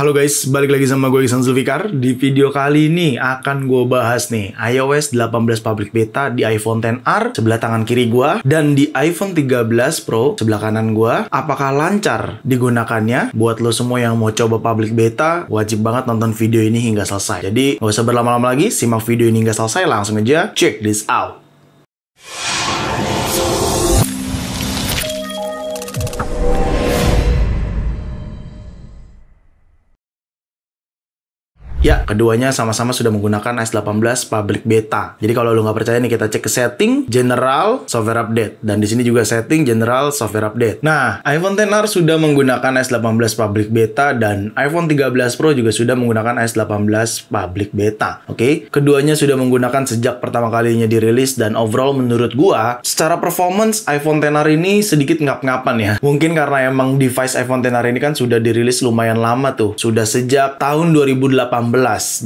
Halo guys, balik lagi sama gue Iksan Zulfikar. Di video kali ini akan gue bahas nih iOS 18 public beta di iPhone XR sebelah tangan kiri gue dan di iPhone 13 Pro sebelah kanan gue. Apakah lancar digunakannya? Buat lo semua yang mau coba public beta, wajib banget nonton video ini hingga selesai. Jadi gak usah berlama-lama lagi, simak video ini hingga selesai, langsung aja check this out. Ya, keduanya sama-sama sudah menggunakan iOS 18 public beta. Jadi kalau lo nggak percaya nih, kita cek ke setting, general, software update. Dan di sini juga setting, general, software update. Nah, iPhone XR sudah menggunakan iOS 18 public beta dan iPhone 13 Pro juga sudah menggunakan iOS 18 public beta. Oke, keduanya sudah menggunakan sejak pertama kalinya dirilis dan overall menurut gua, secara performance iPhone XR ini sedikit ngap-ngapan ya. Mungkin karena emang device iPhone XR ini kan sudah dirilis lumayan lama tuh. Sudah sejak tahun 2018.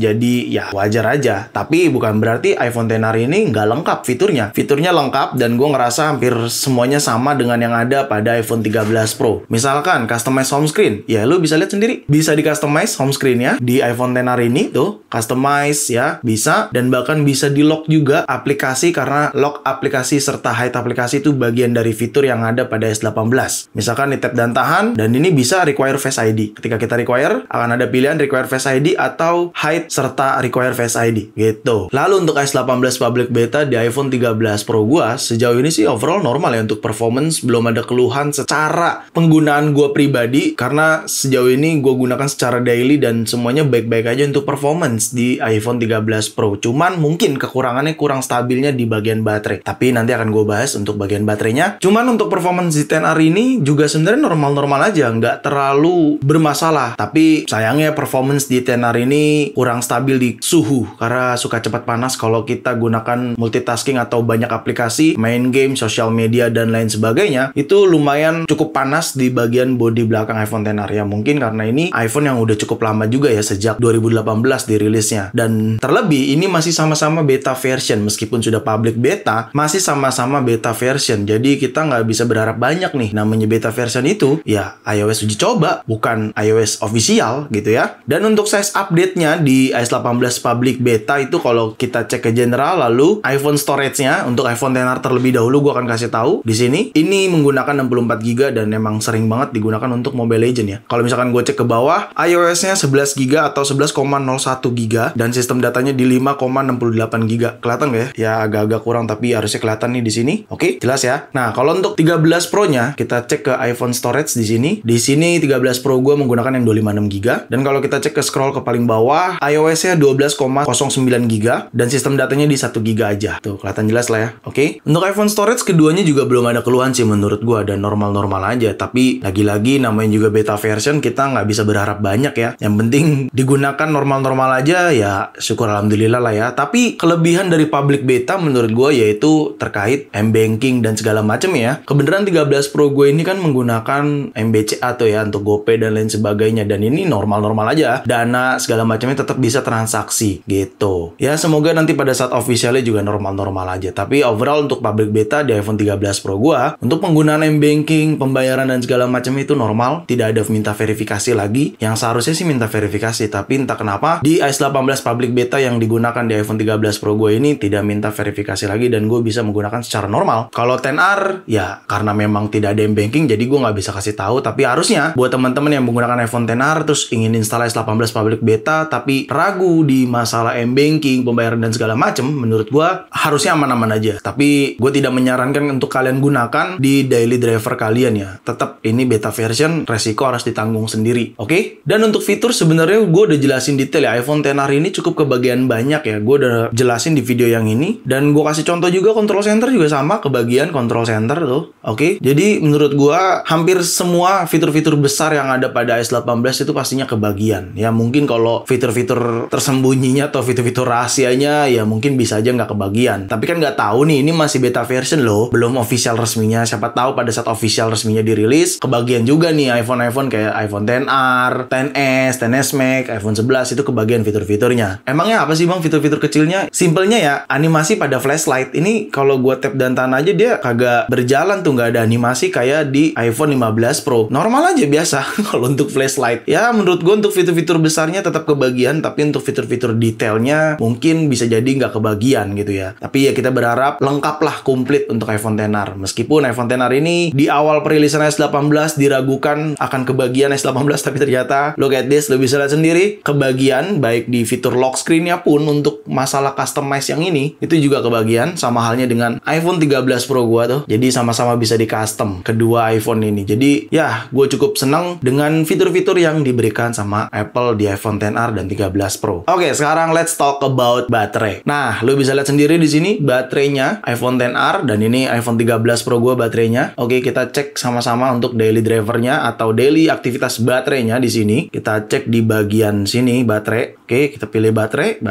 Jadi ya wajar aja. Tapi bukan berarti iPhone XR ini nggak lengkap fiturnya. Fiturnya lengkap dan gue ngerasa hampir semuanya sama dengan yang ada pada iPhone 13 Pro. Misalkan customize home screen, ya lu bisa lihat sendiri. Bisa di customize home screen-nya di iPhone XR ini tuh. Customize ya, bisa. Dan bahkan bisa di lock juga aplikasi, karena lock aplikasi serta hide aplikasi itu bagian dari fitur yang ada pada iOS 18. Misalkan di tap dan tahan, dan ini bisa require Face ID. Ketika kita require, akan ada pilihan require Face ID atau hide serta require Face ID gitu. Lalu untuk iOS 18 public beta di iPhone 13 Pro gua sejauh ini sih overall normal ya untuk performance, belum ada keluhan secara penggunaan gua pribadi karena sejauh ini gua gunakan secara daily dan semuanya baik-baik aja untuk performance di iPhone 13 Pro. Cuman mungkin kekurangannya kurang stabilnya di bagian baterai. Tapi nanti akan gua bahas untuk bagian baterainya. Cuman untuk performance di XR ini juga sebenarnya normal-normal aja, nggak terlalu bermasalah. Tapi sayangnya performance di XR ini kurang stabil di suhu karena suka cepat panas kalau kita gunakan multitasking atau banyak aplikasi, main game, sosial media dan lain sebagainya. Itu lumayan cukup panas di bagian bodi belakang iPhone XR ya. Mungkin karena ini iPhone yang udah cukup lama juga ya, sejak 2018 dirilisnya. Dan terlebih ini masih sama-sama beta version, meskipun sudah public beta masih sama-sama beta version. Jadi kita nggak bisa berharap banyak nih. Namanya beta version itu ya iOS uji coba, bukan iOS official gitu ya. Dan untuk size update-nya di iOS 18 public beta itu kalau kita cek ke general, lalu iPhone storage-nya untuk iPhone XR terlebih dahulu gua akan kasih tahu di sini. Ini menggunakan 64 GB dan memang sering banget digunakan untuk Mobile Legends ya. Kalau misalkan gue cek ke bawah, iOS-nya 11 GB atau 11,01 GB dan sistem datanya di 5,68 GB. Kelihatan nggak ya? Ya agak-agak kurang tapi harusnya kelihatan nih di sini. Oke, jelas ya. Nah, kalau untuk 13 Pro-nya kita cek ke iPhone storage di sini. Di sini 13 Pro gue menggunakan yang 256 GB dan kalau kita cek ke scroll ke paling bawah, iOS-nya 12,09 GB dan sistem datanya di 1 GB aja. Tuh, kelihatan jelas lah ya. Oke. Untuk iPhone storage keduanya juga belum ada keluhan sih menurut gua, dan normal-normal aja. Tapi lagi-lagi namanya juga beta version, kita nggak bisa berharap banyak ya. Yang penting digunakan normal-normal aja ya, syukur alhamdulillah lah ya. Tapi kelebihan dari public beta menurut gua yaitu terkait M-Banking dan segala macam ya. Kebenaran 13 Pro gue ini kan menggunakan MBCA tuh ya untuk GoPay dan lain sebagainya, dan ini normal-normal aja. Dana segala macamnya tetap bisa transaksi gitu. Ya semoga nanti pada saat officialnya juga normal-normal aja. Tapi overall untuk public beta di iPhone 13 Pro gua, untuk penggunaan M-Banking, pembayaran dan segala macam itu normal, tidak ada minta verifikasi lagi. Yang seharusnya sih minta verifikasi, tapi entah kenapa di iOS 18 public beta yang digunakan di iPhone 13 Pro gue ini tidak minta verifikasi lagi dan gue bisa menggunakan secara normal. Kalau XR ya karena memang tidak ada M-Banking jadi gue nggak bisa kasih tahu, tapi harusnya buat teman-teman yang menggunakan iPhone XR terus ingin install iOS 18 public beta tapi ragu di masalah M-Banking, pembayaran dan segala macam, menurut gua harusnya aman-aman aja. Tapi gue tidak menyarankan untuk kalian gunakan di daily driver kalian ya. Tetap ini beta version, resiko harus ditanggung sendiri. Oke? Dan untuk fitur sebenarnya gue udah jelasin detail ya. iPhone XR ini cukup kebagian banyak ya. Gue udah jelasin di video yang ini dan gue kasih contoh juga control center juga sama kebagian control center tuh. Oke? Jadi menurut gua hampir semua fitur-fitur besar yang ada pada iOS 18 itu pastinya kebagian. Ya mungkin kalau kalau fitur-fitur tersembunyinya atau fitur-fitur rahasianya ya mungkin bisa aja nggak kebagian. Tapi kan nggak tahu nih, ini masih beta version loh, belum official resminya. Siapa tahu pada saat official resminya dirilis, kebagian juga nih iPhone kayak iPhone XR, XS, XS Max, iPhone 11 itu kebagian fitur-fiturnya. Emangnya apa sih bang fitur-fitur kecilnya? Simpelnya ya, animasi pada flashlight. Ini kalau gua tap dan tahan aja dia kagak berjalan tuh, nggak ada animasi kayak di iPhone 15 Pro. Normal aja biasa kalau untuk flashlight. Ya menurut gue untuk fitur-fitur besarnya tetap kebagian, tapi untuk fitur-fitur detailnya mungkin bisa jadi nggak kebagian gitu ya. Tapi ya kita berharap lengkap lah, komplit untuk iPhone XR. Meskipun iPhone XR ini di awal perilisan S18 diragukan akan kebagian S18, tapi ternyata look at this, lo bisa lihat sendiri kebagian baik di fitur lock screen-nya pun untuk masalah customize yang ini itu juga kebagian, sama halnya dengan iPhone 13 Pro gua tuh. Jadi sama-sama bisa di custom kedua iPhone ini. Jadi ya gue cukup senang dengan fitur-fitur yang diberikan sama Apple di iPhone XR dan 13 Pro. Oke, sekarang let's talk about baterai. Nah, lo bisa lihat sendiri di sini baterainya iPhone XR dan ini iPhone 13 Pro gue baterainya. Oke, kita cek sama-sama untuk daily drivernya atau daily aktivitas baterainya di sini. Kita cek di bagian sini baterai. Oke, kita pilih baterai.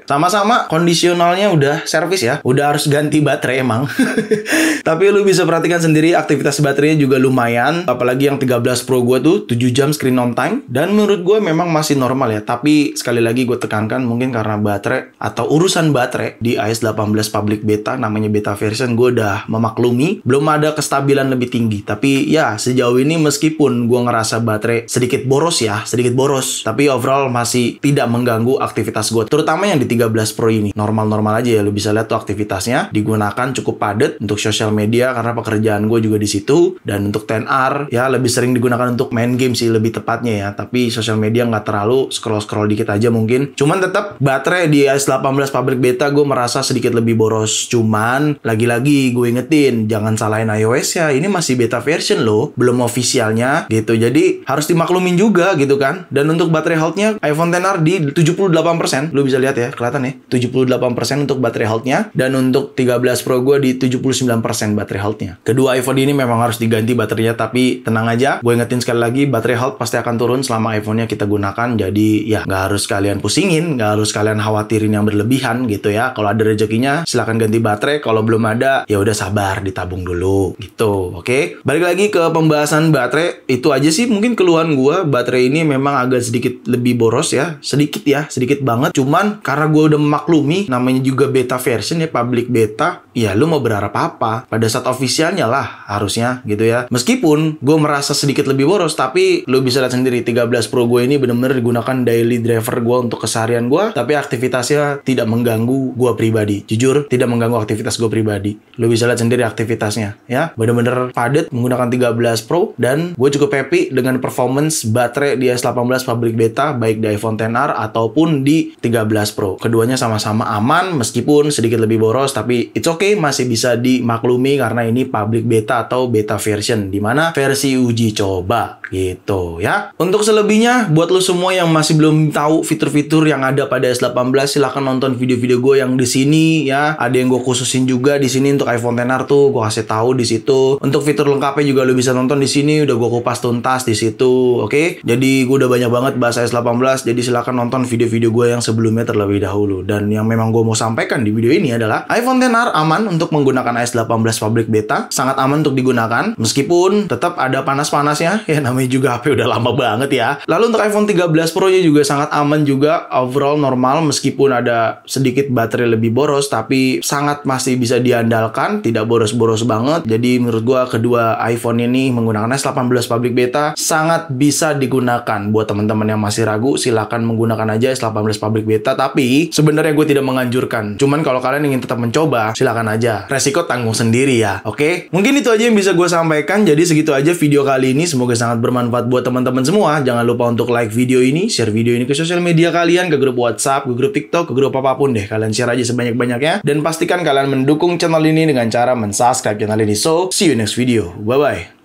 Sama-sama kondisionalnya udah servis ya. Udah harus ganti baterai emang. Tapi lu bisa perhatikan sendiri aktivitas baterainya juga lumayan. Apalagi yang 13 Pro gue tuh 7 jam screen on time. Dan menurut gue memang masih normal ya. Tapi sekali lagi gue tekankan mungkin karena baterai atau urusan baterai di iOS 18 public beta, namanya beta version, gue udah memaklumi. Belum ada kestabilan lebih tinggi. Tapi ya sejauh ini meskipun gue ngerasa baterai sedikit boros ya. Sedikit boros. Tapi overall masih tidak mengganggu aktivitas gue. Terutama yang di 13 Pro ini. Normal-normal aja ya. Lu bisa lihat tuh aktivitasnya. Digunakan cukup padat untuk sosial media karena pekerjaan gue juga di situ. Dan untuk XR ya lebih sering digunakan untuk main game sih lebih tepatnya ya. Tapi sosial media nggak terlalu, scroll dikit aja mungkin. Cuman tetap baterai di iOS 18 public beta gue merasa sedikit lebih boros. Cuman lagi-lagi gue ingetin jangan salahin iOS ya. Ini masih beta version loh, belum officialnya gitu. Jadi harus dimaklumin juga gitu kan. Dan untuk baterai health-nya iPhone XR di 78%. Lu bisa lihat ya, kelihatan ya. 78% untuk baterai health-nya. Dan untuk 13 Pro gue di 79% baterai health-nya. Kedua iPhone ini memang harus diganti baterainya, tapi tenang aja, gue ingetin sekali lagi, baterai health pasti akan turun selama iPhone-nya kita gunakan. Jadi ya nggak harus kalian pusingin, nggak harus kalian khawatirin yang berlebihan gitu ya. Kalau ada rezekinya silahkan ganti baterai, kalau belum ada ya udah sabar, ditabung dulu gitu. Oke, balik lagi ke pembahasan baterai. Itu aja sih mungkin keluhan gue. Baterai ini memang agak sedikit lebih boros ya, sedikit banget. Cuman karena gue udah memaklumi namanya juga beta version ya, public beta, ya lu mau berharap apa pada saat officialnya lah harusnya gitu ya. Meskipun gue merasa sedikit lebih boros, tapi lu bisa lihat sendiri 13 Pro gue ini bener-bener digunakan daily driver gue untuk keseharian gue, tapi aktivitasnya tidak mengganggu gue pribadi. Jujur tidak mengganggu aktivitas gue pribadi. Lu bisa lihat sendiri aktivitasnya ya, bener-bener padat menggunakan 13 Pro. Dan gue cukup happy dengan performance baterai di iOS 18 public beta baik di iPhone XR ataupun di 13 Pro. Keduanya sama-sama aman meskipun sedikit lebih boros, tapi it's okay, masih bisa dimaklumi karena ini public beta atau beta version, dimana versi uji coba gitu ya. Untuk selebihnya buat lo semua yang masih belum tahu fitur-fitur yang ada pada S18, silahkan nonton video-video gue yang di sini ya. Ada yang gue khususin juga di sini untuk iPhone XR tuh gue kasih tahu di situ. Untuk fitur lengkapnya juga lo bisa nonton di sini, udah gue kupas tuntas di situ. Oke? Jadi gue udah banyak banget bahas S18, jadi silahkan nonton video-video gue yang sebelumnya terlebih dahulu. Dan yang memang gue mau sampaikan di video ini adalah iPhone XR aman untuk menggunakan iOS 18 public beta, sangat aman untuk digunakan meskipun tetap ada panas-panasnya ya, namanya juga HP udah lama banget ya. Lalu untuk iPhone 13 Pro nya juga sangat aman juga, overall normal meskipun ada sedikit baterai lebih boros, tapi sangat masih bisa diandalkan, tidak boros-boros banget. Jadi menurut gua kedua iPhone ini menggunakan iOS 18 public beta sangat bisa digunakan. Buat teman-teman yang masih ragu, silakan menggunakan aja iOS 18 public beta, tapi sebenarnya gue tidak menganjurkan. Cuman kalau kalian ingin tetap mencoba, silakan aja. Resiko tanggung sendiri ya. Oke? Mungkin itu aja yang bisa gue sampaikan. Jadi segitu aja video kali ini. Semoga sangat bermanfaat buat teman-teman semua. Jangan lupa untuk like video ini, share video ini ke sosial media kalian, ke grup WhatsApp, ke grup TikTok, ke grup apapun deh. Kalian share aja sebanyak-banyaknya. Dan pastikan kalian mendukung channel ini dengan cara mensubscribe channel ini. So, see you next video. Bye-bye.